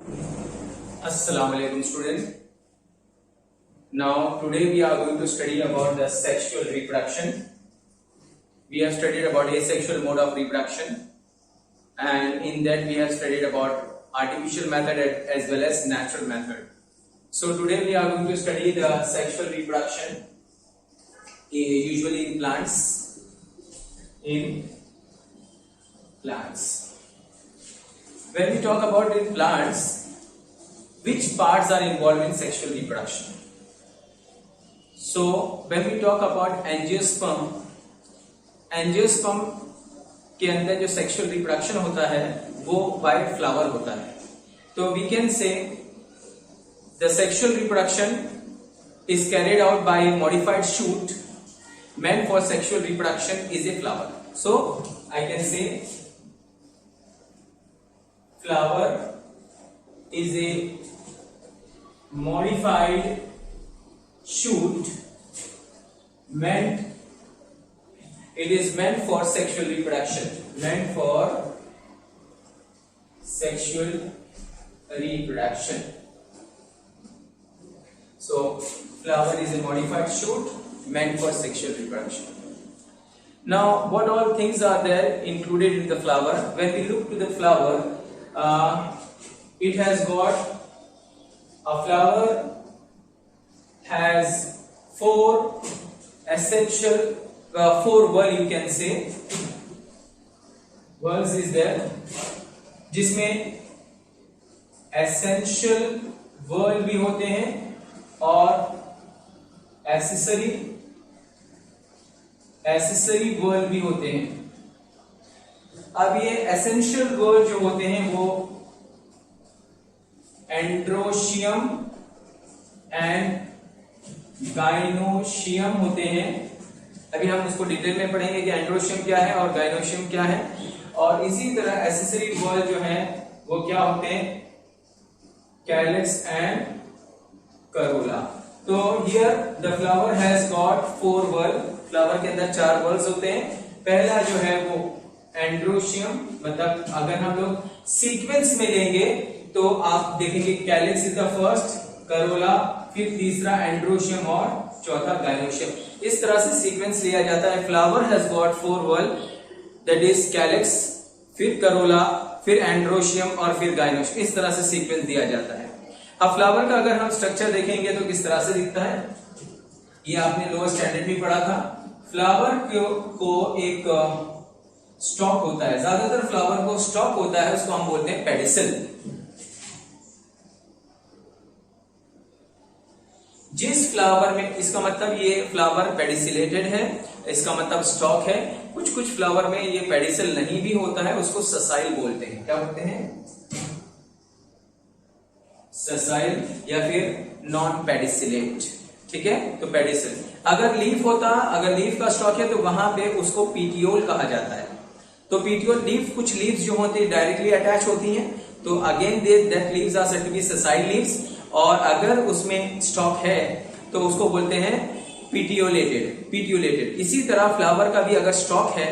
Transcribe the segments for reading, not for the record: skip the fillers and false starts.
Assalamu alaikum students. Now today we are going to study about the sexual reproduction. We have studied about asexual mode of reproduction, and in that we have studied about artificial method as well as natural method. So today we are going to study the sexual reproduction usually in plants. When we talk about in plants, which parts are involved in sexual reproduction? So when we talk about angiosperm के अंदर जो sexual reproduction होता है वो bye flower होता है. तो we can say the sexual reproduction is carried out by modified shoot meant for sexual reproduction is a flower. So I can say flower is a modified shoot it is meant for sexual reproduction. So flower is a modified shoot meant for sexual reproduction. Now what all things are there included in the flower? When we look to the flower, it has got a flower has four whorl, you can say whorls is there, जिसमें essential whorl भी होते हैं और accessory whorl भी होते हैं. अब ये एसेंशियल whorl जो होते हैं वो एंड्रोशियम एंड गाइनोशियम होते हैं. अभी हम उसको डिटेल में पढ़ेंगे कि एंड्रोशियम क्या है और गाइनोशियम क्या है. और इसी तरह एक्सेसरी whorl जो है वो क्या होते हैं, कैलिक्स एंड करोला. तो here the flower has got four whorl. Flower के अंदर चार whorls होते हैं. पहला जो है वो एंड्रोशियम, मतलब अगर हम लोग सीक्वेंस में लेंगे तो आप देखेंगे calyx is the first, Corolla, फिर तीसरा एंड्रोशियम और चौथा गाइनोशियम. इस तरह से सीक्वेंस लिया जाता है. Flower has got four whorl, that is calyx, फिर करोला, फिर एंड्रोशियम और फिर गाइनोशियम. इस तरह से सीक्वेंस दिया जाता है. अब फ्लावर का अगर हम स्ट्रक्चर देखेंगे तो किस तरह से दिखता है, ये आपने लोअर स्टैंडर्ड में पढ़ा था. फ्लावर को एक स्टॉक होता है, ज्यादातर फ्लावर को स्टॉक होता है, उसको हम बोलते हैं पेडिसल. जिस फ्लावर में, इसका मतलब ये फ्लावर पेडिसिलेटेड है, इसका मतलब स्टॉक है. कुछ कुछ फ्लावर में ये पेडिसल नहीं भी होता है, उसको ससाइल बोलते हैं. क्या बोलते हैं, ससाइल या फिर नॉन पेडिसिलेट. ठीक है, तो पेडिसल. अगर लीफ होता, अगर लीफ का स्टॉक है तो वहां पे उसको पीटियोल कहा जाता है. तो पीटियोल लीफ, कुछ लीव्स जो होती है डायरेक्टली अटैच होती हैं, तो again that leaves are said to be sessile leaves. और अगर उसमें स्टॉक है तो उसको बोलते हैं पीटियोलेटेड. इसी तरह फ्लावर का भी अगर स्टॉक है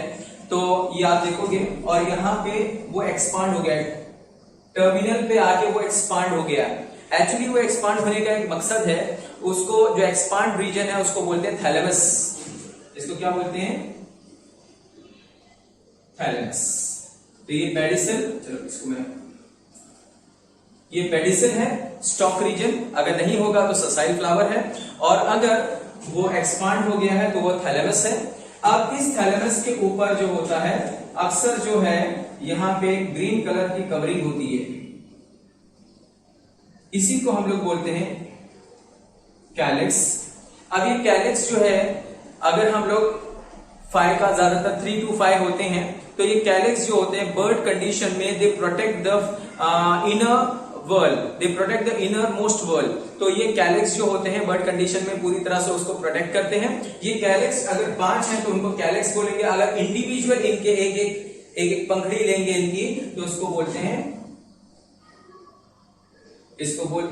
तो ये आप देखोगे और यहाँ पे वो एक्सपांड हो गया, टर्मिनल पे आके वो एक्सपांड हो गया. एक्चुअली वो एक्सपांड होने का एक मकसद है, उसको जो एक्सपांड रीजन है उसको बोलते हैं थैलेमस. इसको क्या बोलते हैं, थैलेमस. तो ये पेडिसल, चलो इसको मैं, ये पेडिसल है, स्टॉक रीजन. अगर नहीं होगा तो ससाइल फ्लावर है, और अगर वो एक्सपांड हो गया है तो वो थैलेमस है. अब इस थैलेमस के ऊपर जो होता है, अक्सर जो है यहां पे ग्रीन कलर की कवरिंग होती है, इसी को हम लोग बोलते हैं कैलिक्स. अब ये कैलिक्स जो है, अगर हम लोग 5 का ज्यादातर 3 to 5 होते हैं, तो ये कैलिक्स जो होते हैं बर्ड कंडीशन में they protect the inner whorl, they protect the innermost whorl. तो ये कैलिक्स जो होते हैं बर्ड कंडीशन में पूरी तरह से उसको प्रोटेक्ट करते हैं. ये कैलिक्स अगर 5 हैं तो उनको कैलिक्स बोलेंगे. अगर इंडिविजुअल इनके एक पंखड़ी लेंगे इनकी, तो उसको बोलते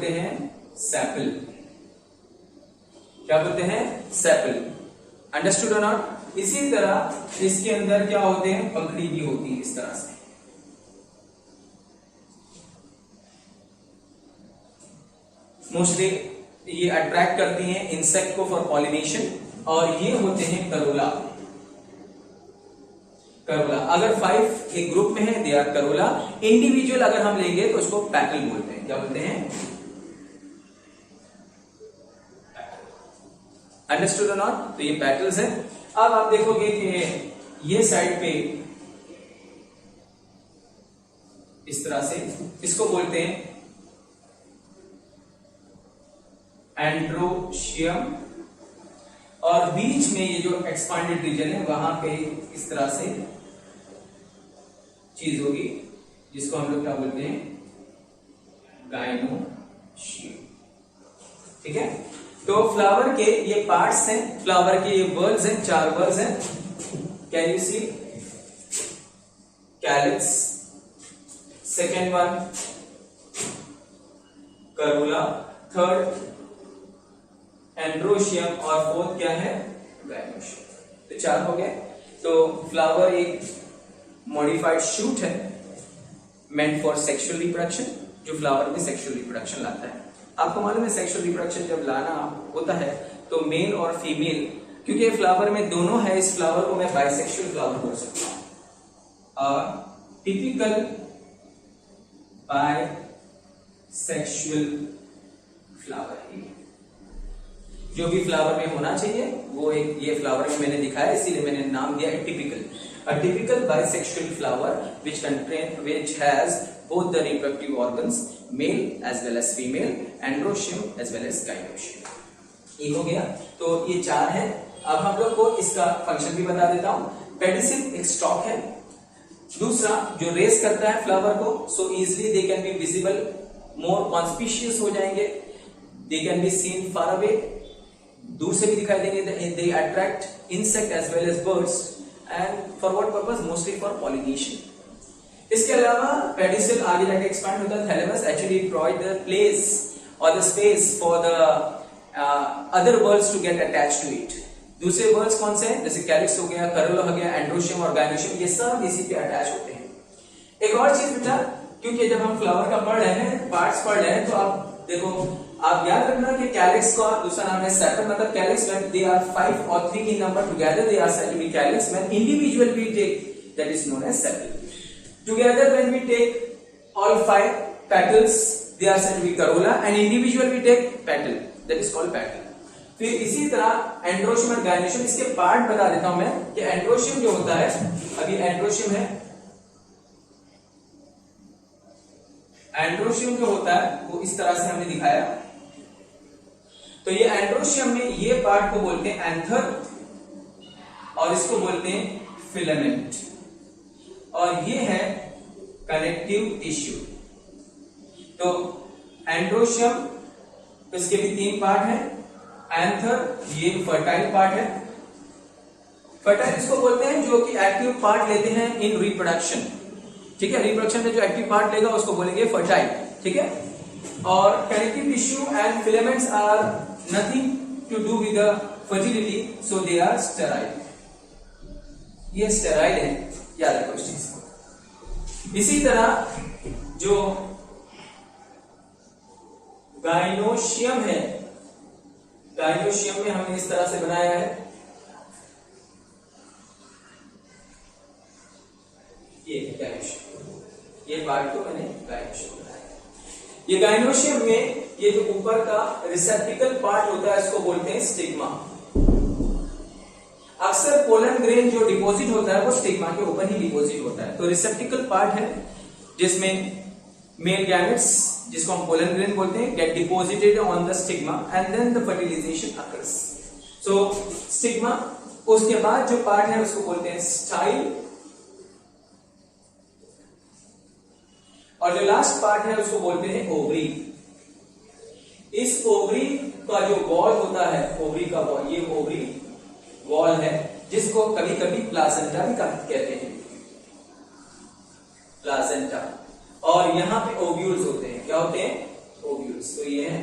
हैं सेपल. क्या बोलते हैं, सेपल. अंडरस्टूड और नॉट. इसी तरह इसके अंदर क्या होते हैं, पंखड़ी भी होती है इस तरह से. मोस्टली ये अट्रैक्ट करती हैं इंसेक्ट को फॉर पॉलिनेशन, और ये होते हैं करोला। करोला अगर 5 एक ग्रुप में है, दे आर करोला। इंडिविजुअल अगर हम लेंगे तो उसको पैटल बोलते हैं। क्या बोलते हैं? अंडरस्टूड और नॉट? तो ये पैटल्स है। अब आप देखोगे कि ये साइड पे इस तरह से, इसको बोलते हैं एंड्रोशियम, और बीच में ये जो एक्सपांडेड रीजन है वहां पे इस तरह से चीज होगी जिसको हम लोग क्या बोलते हैं? गाइनोशियम। ठीक है, तो फ्लावर के ये पार्ट्स हैं, फ्लावर के ये बर्ड्स हैं, 4 बर्ड्स हैं। Can you see? Calyx, second one corolla, third androecium, और फोर्थ क्या है? गाइनोशियम। तो 4 हो गए। तो फ्लावर एक मॉडिफाइड शूट है मेंट फॉर सेक्सुअल रिप्रोडक्शन, जो फ्लावर में सेक्सुअल रिप्रोडक्शन लाता है। आपको मालूम है सेक्सुअल रिप्रोडक्शन जब लाना होता है तो मेल और फीमेल, क्योंकि फ्लावर में दोनों है, इस फ्लावर को मैं बाइसेक्सुअल फ्लावर बोल सकता हूं। टिपिकल बाइसेक्सुअल फ्लावर ही जो भी फ्लावर में होना चाहिए वो एक ये फ्लावर में मैंने दिखाया, इसीलिए मैंने नाम दिया है typical. A typical bisexual flower which has both the reproductive organs, male as well as female, androecium as well as gynoecium। ये हो गया। तो ये 4 है। अब हम लोग को इसका फंक्शन भी बता देता हूं। पेडिसिल एक स्टॉक है, दूसरा जो रेस करता है फ्लावर को, so easily they can be visible, more conspicuous हो जाएंगे, they can be seen far away, दूर से भी दिखाई देंगे, they attract insect as well as birds, and for what purpose? Mostly for pollination. इसके अलावा पेडिसिल आगे जाके एक्सपैंड होता है, thalamus actually provide the place और the space for the other birds to get attach to it. दूसरे birds कौन से हैं? जैसे कैलिक्स हो गया, करोला हो गया, एंड्रोशियम और गाइनोशियम, ये सब इसी पे अटैच होते हैं। एक और चीज बेटा, क्योंकि जब हम फ्लावर का पढ़ रहे हैं, पार्ट्स पढ़ रहे हैं, तो आप देखो, आप याद रखना कि कैलिक्स का दूसरा नाम है सेपल, मतलब calyx when they are 5 or 3 in number together they are said to be calyx, when individual we take that is known as sepal. Together when we take all 5 petals they are said to be corolla, and individual we take petal that is called petal। फिर इसी तरह androecium और gynoecium, इसके part बता देता हूं मैं कि एंड्रोशियम जो होता है, अभी एंड्रोशियम है, एंड्रोशियम जो होता है वो इस तरह से हमने दिखाया। तो ये एंड्रोशियम में ये पार्ट को बोलते हैं एंथर, और इसको बोलते हैं फिलामेंट, और ये है कनेक्टिव टिश्यू। तो एंड्रोशियम, इसके भी 3 पार्ट हैं। एंथर ये फर्टाइल पार्ट है, फर्टाइल इसको बोलते हैं जो कि एक्टिव पार्ट लेते हैं इन रिप्रोडक्शन। ठीक है, रिप्रोडक्शन में जो एक्टिव पार्ट लेगा उसको बोलेंगे फर्टाइल। ठीक है, और connective tissue and filaments are nothing to do with the fertility, so they are sterile. ये स्टेराइल है, याद रखो इस चीज को। इसी तरह जो गाइनोशियम है, गाइनोशियम में हमने इस तरह से बनाया है, ये गाइनोशियम, ये पार्ट को मैंने गाइनोशियम बनाया। ये गाइनोशियम में ये जो ऊपर का रिसेप्टिकल पार्ट होता है इसको बोलते हैं स्टिग्मा। अक्सर पोलन ग्रेन जो डिपॉजिट होता है वो स्टिग्मा के ऊपर ही डिपॉजिट होता है। तो रिसेप्टिकल पार्ट है जिसमें मेल गैमेट्स, जिसको हम पोलन ग्रेन बोलते हैं, get deposited on the stigma and then the fertilisation occurs. So stigma, उसके बाद जो पार्ट है उसको बोलते हैं स्टाइल, और जो लास्ट पार्ट है उसको बोलते हैं ओवरी। इस ओवरी का जो वॉल होता है, ओवरी का वॉल, ये ओवरी वॉल है जिसको कभी कभी प्लासेंटा भी कहते हैं, प्लासेंटा। और यहां पे ओव्यूल्स होते हैं। क्या होते हैं? ओव्यूल्स। तो ये है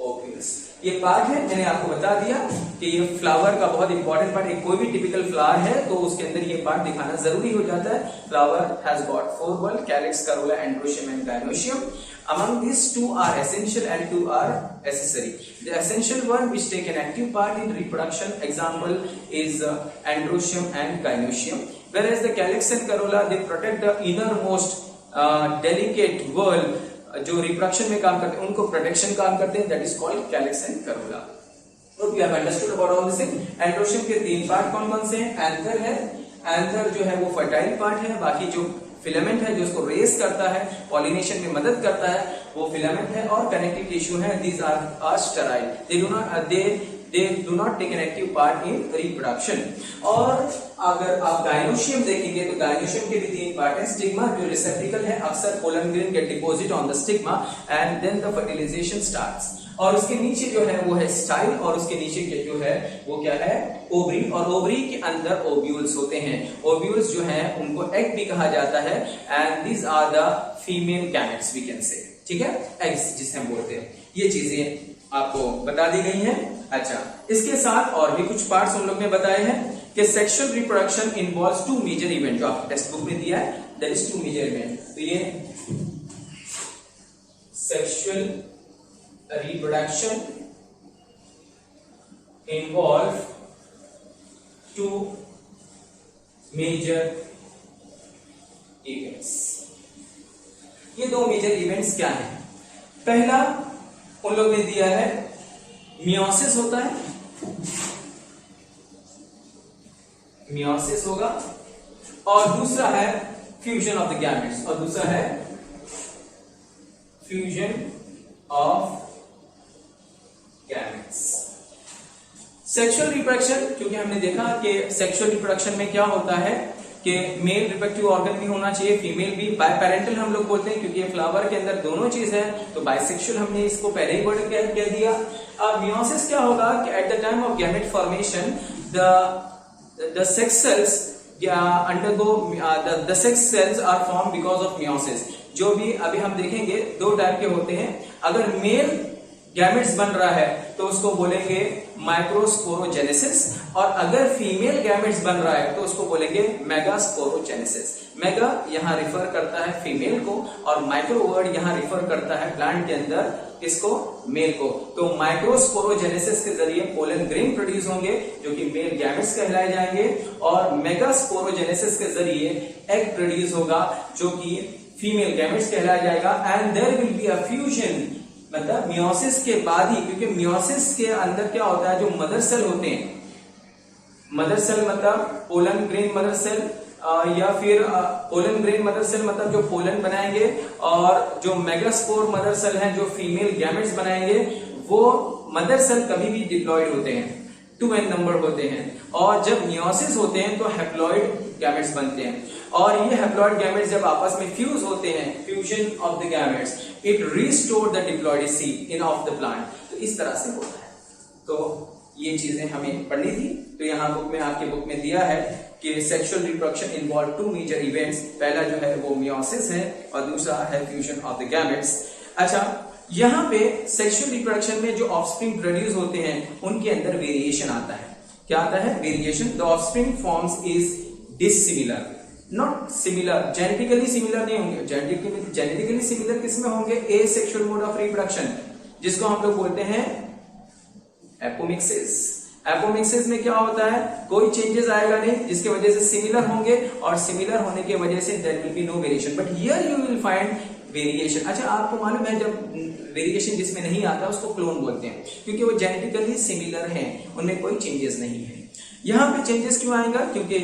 ओव्यूल्स। ये पार्ट है, मैंने आपको बता दिया कि ये फ्लावर का बहुत इंपॉर्टेंट पार्ट है। कोई भी टिपिकल फ्लावर है तो उसके अंदर ये पार्ट दिखाना जरूरी हो जाता है। Flower has got 4 bulb, calyx, Corolla, androecium and gynoecium. Among these 2 are essential and 2 are accessory. The essential one which take an active part in reproduction, example is androecium and gynoecium, whereas the calyx and corolla they protect the innermost delicate whorl जो reproduction में काम करते हैं उनको protection काम करते हैं, that is called calyx and Corolla. Hope you have understood about all this thing. Androecium के 3 पार्ट कौन कौन से हैं? एंथर है, एंथर जो है वो फर्टाइल पार्ट है, बाकी जो फिलामेंट है जो उसको रेस करता है, पॉलिनेशन में मदद करता है, वो फिलामेंट है, और कनेक्टिव टिश्यू है, these are sterile, they do not take an active part in reproduction. और अगर आप गाइनोशियम देखेंगे तो गाइनोशियम के भी 3 पार्ट है। स्टिग्मा जो रिसेप्टिकल है, अक्सर pollen grain get deposit on the stigma and then the fertilisation starts. और उसके नीचे जो है वो है स्टाइल, और उसके नीचे के जो है वो क्या है? ओवरी। और ओवरी के अंदर ओव्यूल्स होते हैं। ओव्यूल्स जो है उनको एग भी कहा जाता है, and these are the female gametes we can say, ठीक है, एग्स जिसे हम बोलते हैं। ये चीजें आपको बता दी गई हैं। अच्छा, इसके साथ और भी कुछ पार्ट्स हम लोग ने बताए हैं कि sexual reproduction involves 2 major event, जो आपको टेक्स्ट बुक में दिया है, दैट इज 2 मेजर इवेंट। तो ये sexual reproduction involve 2 major events। ये 2 मेजर इवेंट्स क्या हैं? पहला उन लोग ने दिया है मियोसिस होता है, मियोसिस होगा, और दूसरा है फ्यूजन ऑफ द गैमेट्स, और दूसरा है fusion of gametes. Sexual reproduction, क्योंकि हमने देखा कि सेक्सुअल रिप्रोडक्शन में क्या होता है कि मेल रिप्रोडक्टिव ऑर्गन भी होना चाहिए, फीमेल भी। बायपैरेंटल हम लोग बोलते हैं क्योंकि ये फ्लावर के अंदर दोनों चीज है, तो बाइसेक्सुअल हमने इसको पहले ही वर्ड कह दिया। अब मियोसिस क्या होगा कि at the time of gamete formation the sex cells undergo the sex cells are formed because of meiosis। जो भी अभी हम देखेंगे 2 टाइप के होते हैं। अगर मेल गैमेट्स बन रहा है तो उसको बोलेंगे माइक्रोस्पोरोजेनेसिस, और अगर फीमेल गैमेट्स बन रहा है तो उसको बोलेंगे मेगास्पोरोजेनेसिस। मेगा यहाँ रिफर करता है फीमेल को, और माइक्रो वर्ड यहाँ रिफर करता है प्लांट के अंदर किसको? मेल को। तो माइक्रोस्पोरोजेनेसिस के जरिए पोलन ग्रेन प्रोड्यूस होंगे जो कि मेल गैमेट्स कहलाए जाएंगे, और मेगास्पोरोजेनेसिस के जरिए एग प्रोड्यूस होगा जो कि फीमेल गैमेट्स कहलाया जाएगा। And there will be a fusion, मतलब मियोसिस के बाद ही, क्योंकि मियोसिस के अंदर क्या होता है, जो मदर सेल होते हैं, मदर सेल मतलब पोलन ग्रेन मदर सेल, या फिर पोलन ग्रेन मदर सेल मतलब जो पोलन बनाएंगे, और जो मेगास्पोर मदर सेल है जो फीमेल गैमेट्स बनाएंगे, वो मदर सेल कभी भी डिप्लॉयड होते हैं, 2n नंबर होते हैं। और जब मियोसिस होते हैं तो हैप्लॉइड गैमेट्स बनते हैं, और ये हैप्लॉइड गैमेट्स जब आपस में फ्यूज होते हैं, fusion of the gametes, it restore the diploid seed in of the plant. तो इस तरह से होता है। तो ये चीजें हमें पढ़नी थी। तो यहाँ बुक में, आपके बुक में दिया है कि sexual reproduction involve 2 major events. पहला जो है वो मियोसिस है, और दूसरा है फ्यूजन ऑफ द गैमेट्स। अच्छा, यहाँ पे सेक्सुअल रिप्रोडक्शन में जो ऑफस्प्रिंग प्रोड्यूस होते हैं उनके अंदर वेरिएशन आता है। क्या आता है? Variation. The offspring forms is dissimilar, not similar. Genetically similar नहीं होंगे। जेनेटिकली सिमिलर किसमें होंगे? एसेक्सुअल मोड ऑफ रिप्रोडक्शन, जिसको हम लोग बोलते हैं एपोमिक्सिस। एपोमिक्सिस में क्या होता है? कोई चेंजेस आएगा नहीं, जिसके वजह से सिमिलर होंगे, और सिमिलर होने की वजह से there will be no variation, but here you will find variation. अच्छा, आपको मालूम है जब वेरिएशन जिसमें नहीं आता उसको क्लोन बोलते हैं, क्योंकि वो जेनेटिकली सिमिलर हैं, उनमें कोई चेंजेस नहीं है। यहाँ पे चेंजेस क्यों आएगा? क्योंकि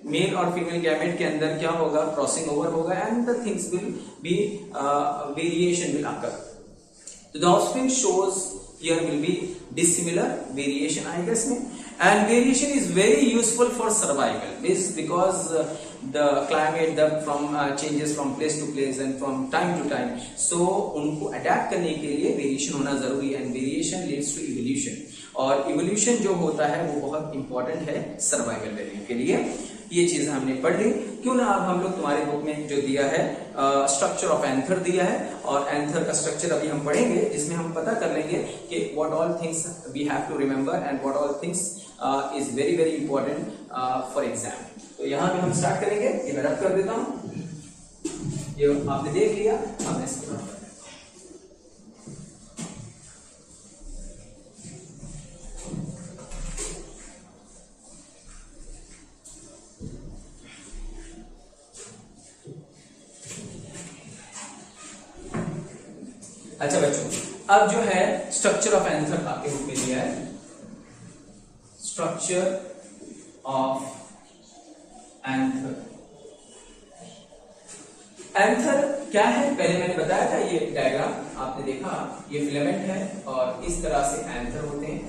मेल और फीमेल गैमेट के अंदर क्या होगा? क्रॉसिंग ओवर होगा, and the things will be variation will occur. तो the offspring shows here will be dissimilar variation आएगा इसमें, and variation is very useful for survival. This because the climate, the from changes from place to place and from time to time, so उनको adapt करने के लिए variation होना जरूरी है, and variation leads to evolution, और evolution जो होता है वो बहुत important है survival value के लिए। ये चीज हमने पढ़ ली। क्यों ना अब हम लोग तुम्हारे बुक में जो दिया है स्ट्रक्चर ऑफ एंथर दिया है और एंथर का स्ट्रक्चर अभी हम पढ़ेंगे, जिसमें हम पता कर लेंगे कि what all things we have to remember and what all things is very very important for exam. तो यहाँ पे हम स्टार्ट करेंगे, ये मैं रब कर देता हूँ, ये आपने देख लिया, हमने इसको अच्छा बच्चों, अब जो है स्ट्रक्चर ऑफ एंथर आपके बुक में दिया है, स्ट्रक्चर ऑफ एंथर। एंथर क्या है पहले मैंने बताया था, ये डायग्राम आपने देखा, ये फिलामेंट है और इस तरह से एंथर होते हैं,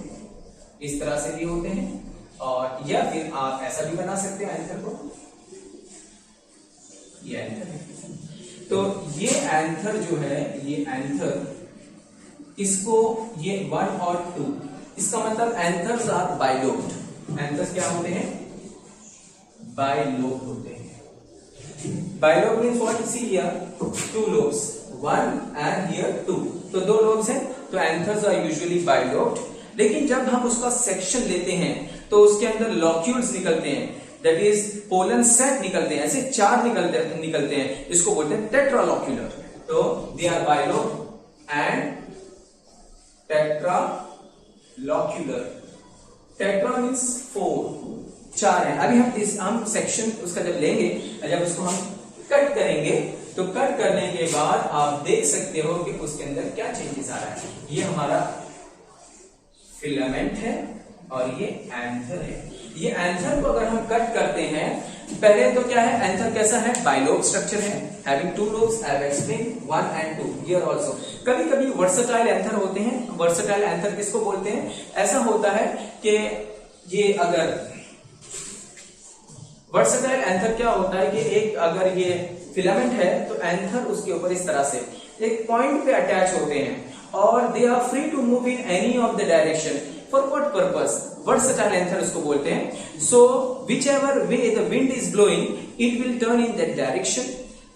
इस तरह से भी होते हैं, और या फिर आप ऐसा भी बना सकते हैं एंथर को, ये एंथर है। तो ये एंथर जो है, ये एंथर, इसको ये 1 और 2, इसका मतलब एंथर्स आर बाइलोब्ड। एंथर्स क्या होते हैं? बाइलोब्ड होते हैं। Bilobe means what? See here 2 lobes, 1 and here 2, तो 2 lobes हैं, तो एंथर्स आर यूजुअली बाइलोब्ड। लेकिन जब हम उसका सेक्शन लेते हैं तो उसके अंदर लॉक्यूल्स निकलते हैं, दैट इज पोलन सेट निकलते हैं, ऐसे 4 निकलते हैं, इसको बोलते हैं टेट्रालॉक्यूलर। तो they are bilobe and tetralocular. Tetra means 4 है। अभी हम सेक्शन उसका जब लेंगे, जब उसको हम कट करेंगे, तो कट करने के बाद आप देख सकते हो कि उसके अंदर क्या चेंजेस आ रहा है। ये हमारा फिलामेंट है और ये एंथर है। ये एंथर को अगर हम कट करते हैं, पहले तो क्या है, एंथर कैसा है? बाइलोब स्ट्रक्चर है, having 2 lobes, I have explained 1 and 2 here also। कभी कभी वर्सेटाइल एंथर होते हैं। वर्सेटाइल एंथर किसको बोलते हैं? ऐसा होता है कि ये अगर वर्सेटाइल एंथर क्या होता है कि एक अगर ये फिलामेंट है तो एंथर उसके ऊपर इस तरह से एक पॉइंट पे अटैच होते हैं और they are free to move in any of the direction. For what purpose? Versatile anther उसको बोलते हैं। सो whichever way the wind is blowing, it will turn in that direction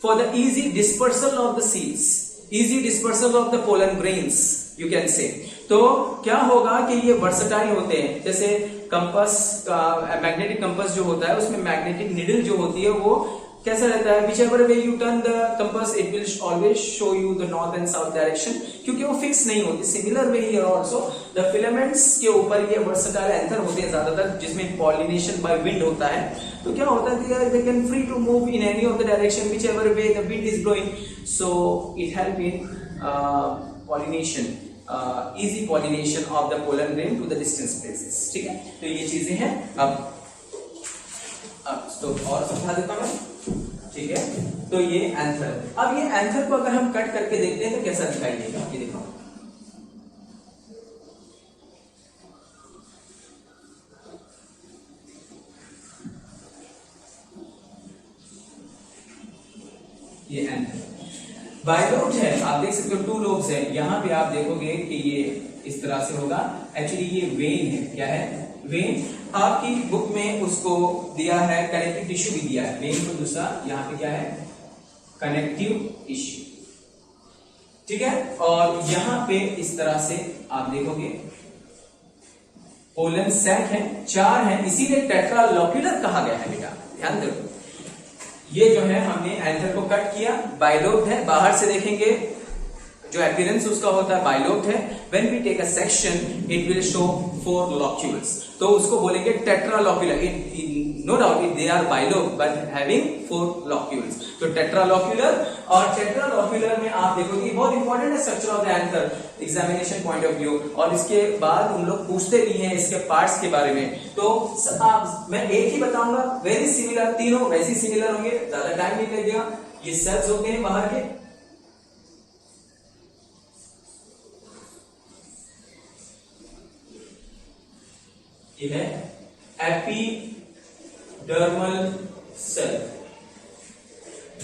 for the easy dispersal of the seeds, easy dispersal of the pollen grains, you can say। तो क्या होगा कि ये versatile होते हैं। जैसे कंपास का, मैग्नेटिक कंपास जो होता है उसमें मैग्नेटिक निडल जो होती है वो कैसा रहता है? whichever way you turn the compass, it will always show you the north and south direction, क्योंकि वो फिक्स नहीं होती। Similar way here also the filaments के ऊपर ये वर्सेटाइल एंथर होते हैं ज्यादातर, जिसमें पॉलिनेशन बाय विंड होता है। तो क्या होता है? they can free to move in any of the direction whichever way the wind is blowing, so it help in pollination, easy pollination of the pollen grain to the distant places। ठीक है, तो ये चीजें हैं। अब तो और समझा देता मैं, ठीक है। तो ये एंथर, अब ये एंथर को अगर हम कट करके देखते हैं तो कैसा दिखाई देगा? ये देखो, ये एंथर बाइलोब्ड है, आप देख सकते हो 2 lobes है। यहां पे आप देखोगे कि ये इस तरह से होगा। एक्चुअली ये वेन है। क्या है? वेन। आपकी बुक में उसको दिया है कनेक्टिव टिश्यू भी दिया है। वेन को दूसरा यहाँ पे क्या है? कनेक्टिव टिश्यू, ठीक है। और यहाँ पे इस तरह से आप देखोगे पोलन सैक है, 4 है, इसीलिए टेट्रालॉक्यूलर कहा गया है। बेटा ध्यान दो, ये जो है हमने एंथर को कट किया, बाइलोब्ड है। बाहर से देखेंगे जो अपीयरेंस उसका होता है बाइलोब्ड है। When we take a section it will show 4 locules, तो उसको बोलेंगे tetralocular. No doubt they are bilobed but having 4 locules, तो टेट्रालॉक्यूलर। और टेट्रालॉक्यूलर में आप देखोगे बहुत इंपॉर्टेंट है structure of the anther examination point of view, और इसके बाद हम लोग पूछते भी हैं इसके पार्ट्स के बारे में। तो मैं एक ही बताऊंगा, वेरी सिमिलर, तीनों वैसे सिमिलर होंगे, ज्यादा टाइम नहीं लगेगा। ये सेल्स होते हैं बाहर के, ये है एपिडर्मल सेल।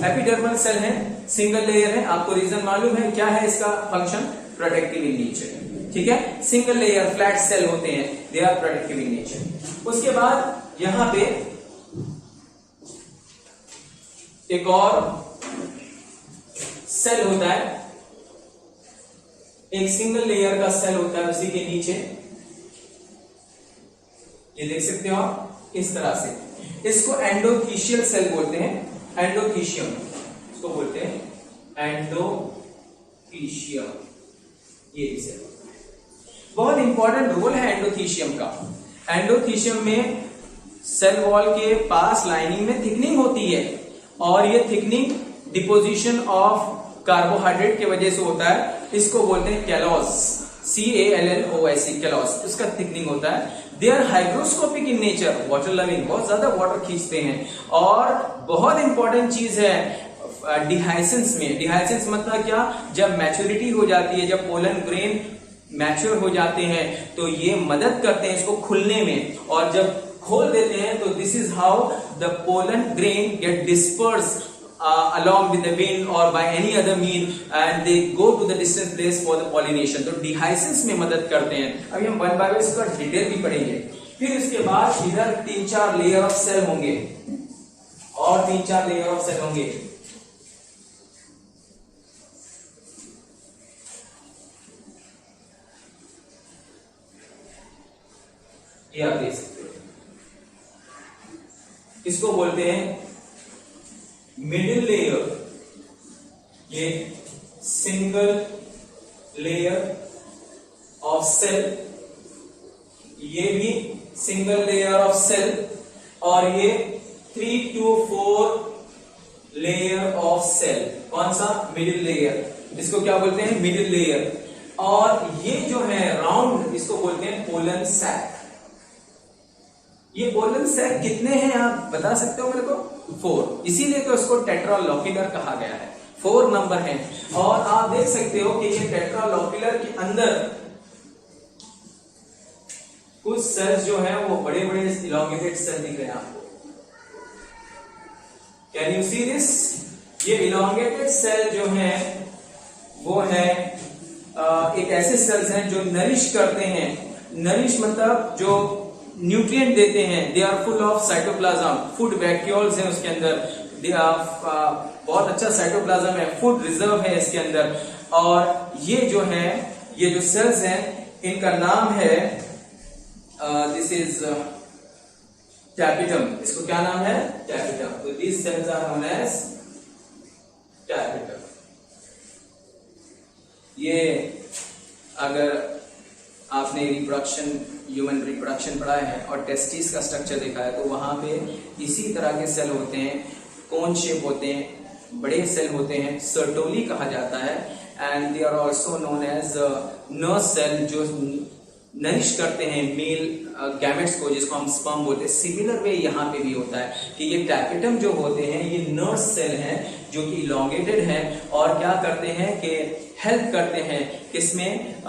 एपिडर्मल सेल है, सिंगल लेयर है। आपको रीजन मालूम है क्या है इसका फंक्शन? प्रोटेक्टिव इन नेचर, ठीक है। सिंगल लेयर फ्लैट सेल होते हैं, they are protective in nature. उसके बाद यहां पे एक और सेल होता है, एक सिंगल लेयर का सेल होता है उसी के नीचे, ये देख सकते हो आप इस तरह से। इसको एंडोथीशियल सेल बोलते हैं, एंडोथीशियम इसको बोलते हैं, एंडोथीशियम ये सेल। बहुत इंपॉर्टेंट रोल है एंडोथीशियम का। एंडोथीशियम में सेल वॉल के पास लाइनिंग में थिकनिंग होती है और ये थिकनिंग डिपोजिशन ऑफ कार्बोहाइड्रेट की वजह से होता है। इसको बोलते हैं कैलोस, CALLOS, कैलोस, उसका थिकनिंग होता है। They are hygroscopic in nature, water loving, बहुत ज्यादा वाटर खींचते हैं। और बहुत इंपॉर्टेंट चीज है डिहाइसेंस में। डिहाइसेंस मतलब क्या, जब मैच्योरिटी हो जाती है, जब पोलन ग्रेन मैच्योर हो जाते हैं तो ये मदद करते हैं इसको खुलने में, और जब खोल देते हैं तो this is how the pollen grain get disperse along with the wind or by any other mean and they go to the distant place for the pollination। तो डिहाइसेंस में मदद करते हैं। अभी हम वन बाय वन इसका डिटेल भी पढ़ेंगे। फिर इसके बाद इधर 3-4 लेयर ऑफ सेल होंगे और 3-4 लेयर ऑफ सेल होंगे। ये आप देख सकते हो, इसको बोलते हैं मिडिल लेयर। ये सिंगल लेयर ऑफ सेल, ये भी सिंगल लेयर ऑफ सेल, और ये 3 to 4 लेयर ऑफ सेल। कौन सा, मिडिल लेयर, इसको क्या बोलते हैं, मिडिल लेयर। और ये जो है राउंड, इसको बोलते हैं पोलन सैक। ये पोलन सैक कितने हैं आप बता सकते हो मेरे को, 4, इसीलिए तो इसको टेट्रालोक्युलर कहा गया है, 4 नंबर है। और आप देख सकते हो कि ये टेट्रालोक्युलर के अंदर कुछ सेल्स जो है वो बड़े बड़े इलॉन्गेटेड सेल दिख रहे हैं आपको। कैन यू सी दिस, ये इलॉन्गेटेड सेल जो है वो है एक ऐसे सेल्स हैं जो नरिश करते हैं। नरिश मतलब जो न्यूट्रिएंट देते हैं। They are full of cytoplasm, food vacuoles हैं उसके अंदर। दे आर बहुत अच्छा साइटोप्लाज्म है, फूड रिजर्व है इसके अंदर। और ये जो है, ये जो सेल्स हैं इनका नाम है दिस इज टैपिटम। इसको क्या नाम है, टैपिटम। तो these cells are known as tapetum. ये अगर आपने रिप्रोडक्शन, ह्यूमन रिप्रोडक्शन पढ़ा है और टेस्टिस का स्ट्रक्चर देखा है तो वहां पे इसी तरह के सेल होते हैं, कोन शेप होते हैं, बड़े सेल होते हैं, सर्टोली कहा जाता है। And they are also known as nerve cell, जो नरिश करते हैं मेल गैमेट्स को, जिसको हम स्पर्म बोलते हैं। सिमिलर वे यहाँ पे भी होता है कि ये टैपिटम जो होते हैं ये नर्व सेल हैं जो कि इलॉन्गेटेड हैं और क्या करते हैं कि हेल्प करते हैं किसमें,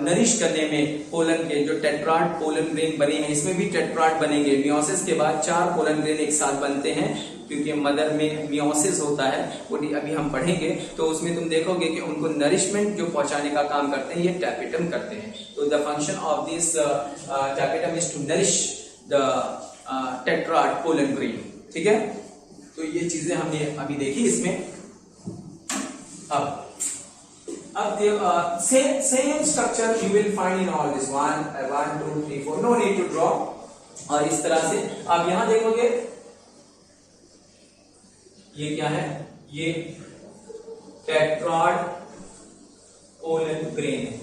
नरिश करने में पोलन के। जो टेट्राड पोलन ग्रेन बने हैं, इसमें भी टेट्राड बनेंगे। मियोसिस के बाद 4 पोलन ग्रेन एक साथ बनते हैं, क्योंकि मदर में मियोसिस होता है, वो अभी हम पढ़ेंगे। तो उसमें तुम देखोगे कि उनको नरिशमेंट जो पहुंचाने का काम करते हैं ये टैपिटम करते हैं। तो the function of this tapetum is to nourish the tetrad pollen grain. ठीक है, तो ये चीजें हमने अभी देखी इसमें। अब same structure you will find in all this 1 2 3 4, no need to draw। और इस तरह से आप यहां देखोगे ये क्या है, ये टेट्राड पोलन ग्रेन है।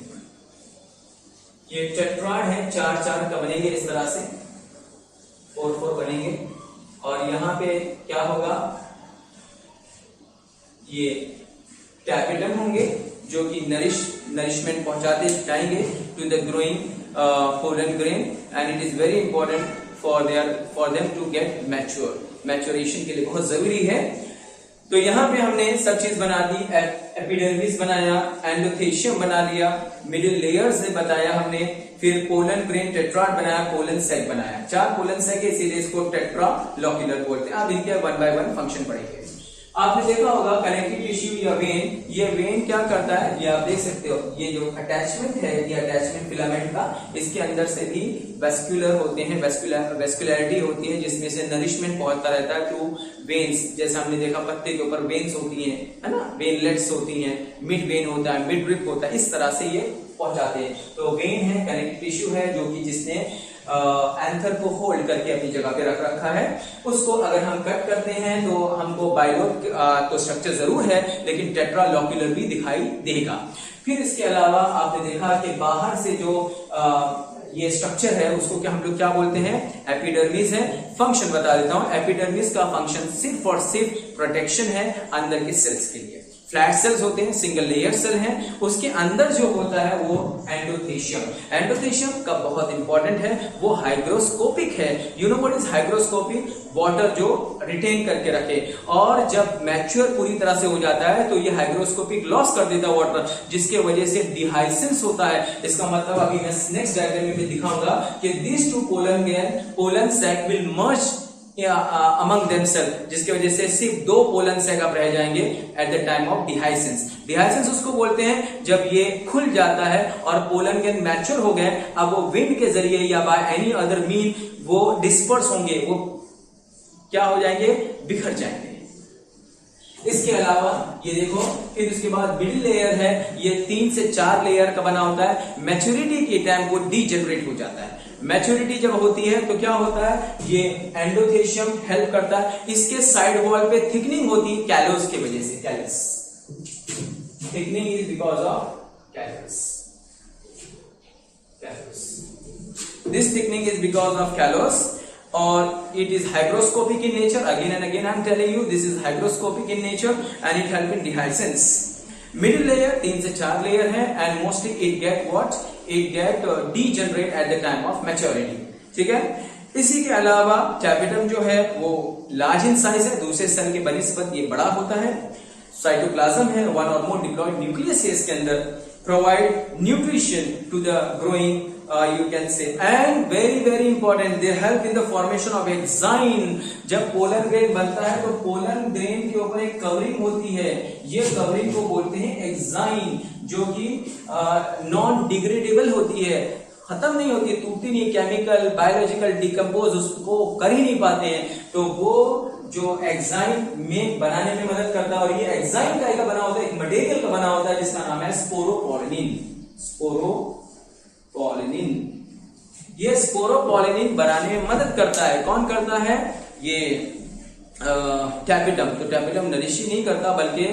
ये टेट्राड है, 4 का बनेंगे इस तरह से, 4 बनेंगे। और यहां पे क्या होगा, ये टैपिटम होंगे जो कि नरिशमेंट पहुंचाते जाएंगे to the growing pollen grain. And it is very important for them to get mature. Maturation के लिए बहुत जरूरी है। तो यहाँ पे हमने सब चीज बना दी, एपिडर्मिस बनाया, एंडोथेशियम बना लिया, मिडिल लेयर्स ने बताया हमने, फिर पोलन ग्रेन टेट्राड बनाया, पोलन सेक बनाया। 4 पोलन सेक है, इसीलिए इसको टेट्रालोक्युलर बोलते हैं। अब इनके 1 by 1 फंक्शन पढ़ेंगे। आपने देखा होगा कनेक्टिव टिश्यू या वेन, ये वेन क्या करता है, ये आप देख सकते हो, ये जो अटैचमेंट है, ये अटैचमेंट फिलामेंट का, इसके अंदर से भी वेस्कुलर होते हैं, वेस्कुलैरिटी होती है, जिसमें से नरिशमेंट पहुंचता रहता है टू वेन्स। जैसे हमने देखा पत्ते के ऊपर वेन्स होती हैं, है ना, वेनलेट्स होती हैं, मिड वेन होता है, मिड रिप होता है, इस तरह से ये पहुंचाते हैं। तो वेन है, कनेक्टिव टिश्यू है, जो कि जिसने एंथर को होल्ड करके अपनी जगह पे रख रखा है। उसको अगर हम कट करते हैं तो हमको बाइलोब तो स्ट्रक्चर जरूर है, लेकिन टेट्रालोक्यूलर भी दिखाई देगा। फिर इसके अलावा आपने देखा कि बाहर से जो ये स्ट्रक्चर है उसको क्या हम लोग क्या बोलते हैं, एपिडर्मिस है। फंक्शन बता देता हूं, एपिडर्मिस का फंक्शन सिर्फ और सिर्फ प्रोटेक्शन है अंदर के सेल्स के लिए। फ्लैट सेल्स होते हैं, सिंगल लेयर सेल हैं, उसके अंदर जो होता है वो एंडोथेशियम। एंडोथेशियम का बहुत इंपॉर्टेंट है, वो हाइग्रोस्कोपिक है। You know what is hygroscopic, water जो रिटेन करके रखे, और जब मैच्योर पूरी तरह से हो जाता है तो ये हाइग्रोस्कोपिक लॉस कर देता है वाटर, जिसके वजह से डिहाइसेंस होता है। इसका मतलब अभी मैं नेक्स्ट डायग्राम में दिखाऊंगा कि this two pollen sac will merge among themselves, जिसकी वजह से सिर्फ 2 पोलन सैक आप रह जाएंगे एट द टाइम ऑफ डिहाइसेंस। डिहाइसेंस उसको बोलते हैं जब ये खुल जाता है और पोलन गेन मैच्योर हो गए, अब वो विंड के जरिए या बाय एनी अदर मीन वो डिस्पर्स होंगे, वो क्या हो जाएंगे, बिखर जाएंगे। इसके अलावा ये देखो, फिर उसके बाद मिडिल लेयर है, ये 3 से 4 लेयर का बना होता है। मैच्योरिटी के टाइम वो डीजेनरेट हो जाता है। मैच्योरिटी जब होती है तो क्या होता है, ये एंडोथेशियम हेल्प करता है। इसके साइड वॉल पे थिकनिंग होती है कैलोस की वजह से, callus thickening is because of callus. This thickening is because of callose, और it is hygroscopic in nature. Again and again I am telling you, this is hygroscopic in nature and it help in dehiscence. Middle layer 3 से 4 layer है, and mostly it get what, it get degenerate at the time of maturity. ठीक है। इसी के अलावा tapetum जो है वो लार्ज इन साइज है, दूसरे सेल के बनिस्बत ये बड़ा होता है। साइटोप्लाज्म है, 1 or more डिप्लॉयड न्यूक्लियस है इसके अंदर, provide nutrition to the growing you can say, and very important, they help in the formation of enzyme. जब पोलन ग्रेन बनता है तो पोलन ग्रेन के ऊपर एक कवरिंग होती है, ये कवरिंग को बोलते हैं एंजाइम, जो कि नॉन डिग्रेडेबल होती है, खत्म नहीं होती, टूटती नहीं, केमिकल बायोलॉजिकल डिकम्पोज उसको कर ही नहीं पाते हैं, तो वो जो एंजाइम में बनाने में मदद करता है। और ये एंजाइम का बना होता है, एक मटेरियल का बना होता है जिसका नाम है स्पोरोपोलिनिन। ये स्पोरोपोलिनिन बनाने में मदद करता है। कौन करता है, ये टैपेटम। तो टैपेटम नरिश ही नहीं करता, बल्कि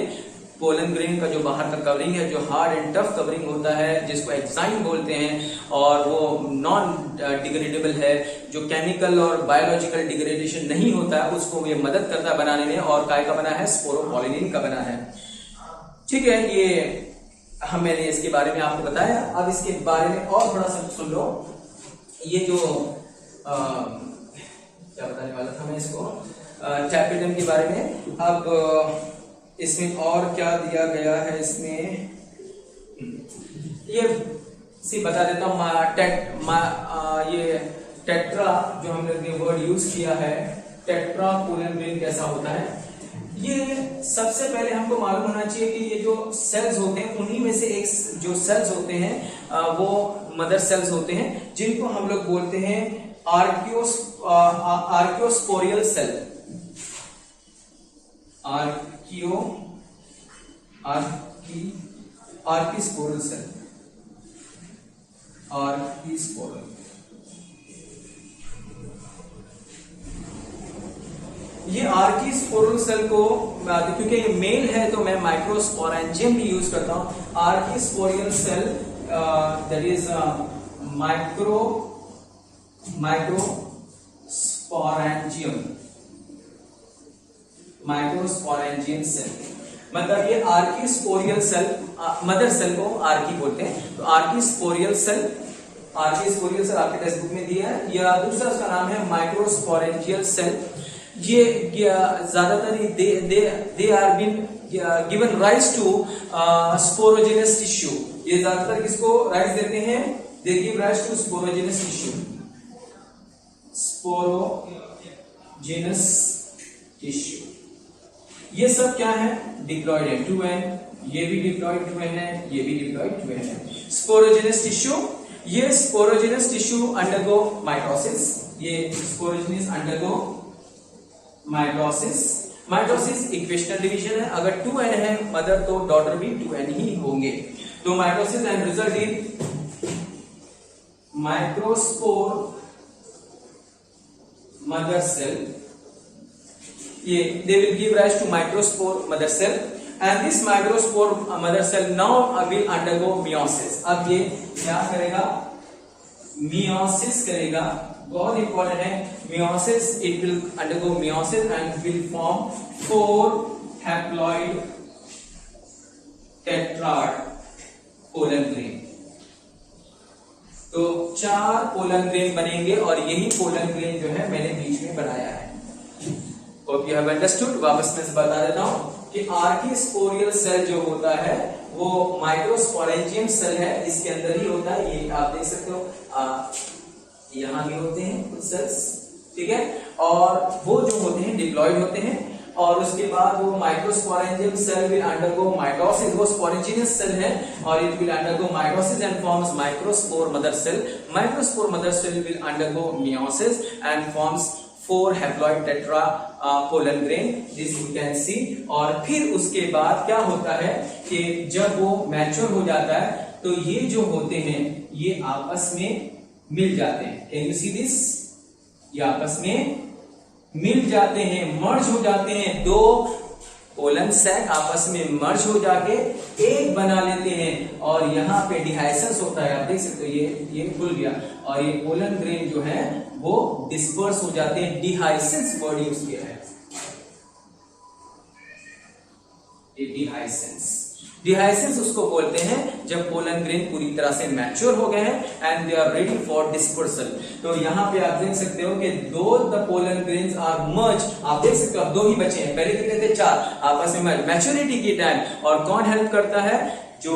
पोलन ग्रेन का जो बाहर का कवरिंग है, जो हार्ड एंड टफ कवरिंग होता है, जिसको एंजाइम बोलते हैं, और वो नॉन डिग्रेडेबल है, जो केमिकल और बायोलॉजिकल डिग्रेडेशन नहीं होता है, उसको ये मदद करता है बनाने में। और काय का बना है, स्पोरोपोलिनिन का बना है। ठीक है, ये मैंने इसके बारे में आपको बताया। अब इसके बारे में और थोड़ा सा सुन लो। ये जो क्या बताने वाला था मैं इसको, टैपेटम के बारे में। अब इसमें और क्या दिया गया है, इसमें ये सी बता देता हूं। ये टेट्रा जो हमने वर्ड यूज किया है, टेट्रा पोलन ग्रेन कैसा होता है, ये सबसे पहले हमको मालूम होना चाहिए कि ये जो सेल्स होते हैं, उन्हीं में से एक जो सेल्स होते हैं वो मदर सेल्स होते हैं, जिनको हम लोग बोलते हैं आर्कियोस्पोरियल सेल। आर्किस्पोरल सेल, आर्किस्पोरल। ये आर्किस्पोरल सेल को, क्योंकि ये मेल है तो मैं माइक्रोस्पोरेंजियम भी यूज करता हूं। Archesporial cell that is microsporangium cell. मतलब ये आर्किस्पोरियल सेल, मदर सेल को आर्की बोलते हैं। तो आर्किस्पोरियल सेल आपके टेक्स्ट बुक में दिया है। या दूसरा उसका नाम है माइक्रोस्पोरेंजियल सेल। ये ज्यादातर they are been given rise to sporogenous tissue. ये ज्यादातर किसको राइज देते हैं, they give rise to sporogenous tissue. Sporogenous tissue ये सब क्या है, डिप्लॉयड है 2n, ये भी डिप्लॉयड 2n है, ये भी डिप्लॉयड 2n है। स्पोरोजेनस टिश्यू, ये स्पोरोजेनस टिश्यू अंडरगो माइटोसिस, ये sporogenous undergo mitosis. Mitosis equational division है, अगर 2n है मदर तो डॉटर भी 2n ही होंगे। तो mitosis and result in microspore mother cell, ये they will give rise to microspore mother cell and this microspore mother cell now will undergo meiosis। अब ये क्या करेगा, meiosis करेगा, बहुत इंपॉर्टेंट है meiosis, it will undergo meiosis and will form 4 haploid tetrad pollen grain। तो 4 pollen grain बनेंगे और यही पोलन ग्रेन जो है मैंने बीच में बनाया है। Hope you have understood। वापस मैं बता देता हूं कि आर्किस्पोरियल सेल जो होता है वो माइक्रोस्पोरेंजियम सेल है, इसके अंदर ही होता है। ये आप देख सकते हो, यहाँ भी होते हैं कुछ सेल्स, ठीक है। और वो जो होते हैं डिप्लॉयड होते हैं और उसके बाद वो microsporangium cell will undergo mitosis, वो स्पोरेंजियस सेल है और it will undergo mitosis and forms microspore mother cell. Microspore mother cell will undergo meiosis and forms 4 haploid tetra pollen grain, this you can see. और फिर उसके बाद क्या होता है कि जब वो मैच्योर हो जाता है तो ये जो होते हैं ये आपस में मिल जाते हैं। कैन यू सी दिस, ये आपस में मिल जाते हैं, मर्ज हो जाते हैं। 2 पोलन सैक आपस में मर्ज हो जाके एक बना लेते हैं और यहाँ पे डिहाइसेंस होता है, आप देख सकते हो ये खुल गया और ये पोलन ग्रेन जो है वो डिस्पर्स हो जाते हैं। डिहाइसेंस वर्ड यूज किया है, डिहाइसेंस उसको बोलते हैं जब पोलन ग्रेन पूरी तरह से मैच्योर हो गए हैं and they are ready for dispersal. तो यहाँ पे आप देख सकते हो कि 2 the pollen grains are merge, आप देख सकते हो अब 2 ही बचे हैं, पहले कितने थे 4, आपस में मर्ज मैच्योरिटी की टाइम। और कौन हेल्प करता है, जो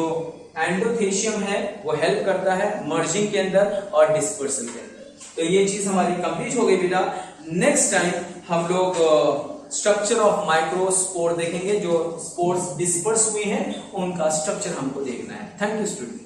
एंडोथेशियम है वो हेल्प करता है मर्जिंग के अंदर और डिस्पर्सल के अंदर। तो ये चीज हमारी कंप्लीट हो गई बेटा। नेक्स्ट टाइम हम लोग स्ट्रक्चर ऑफ माइक्रोस्पोर देखेंगे, जो स्पोर्स डिस्पर्स हुए हैं उनका स्ट्रक्चर हमको देखना है। Thank you student.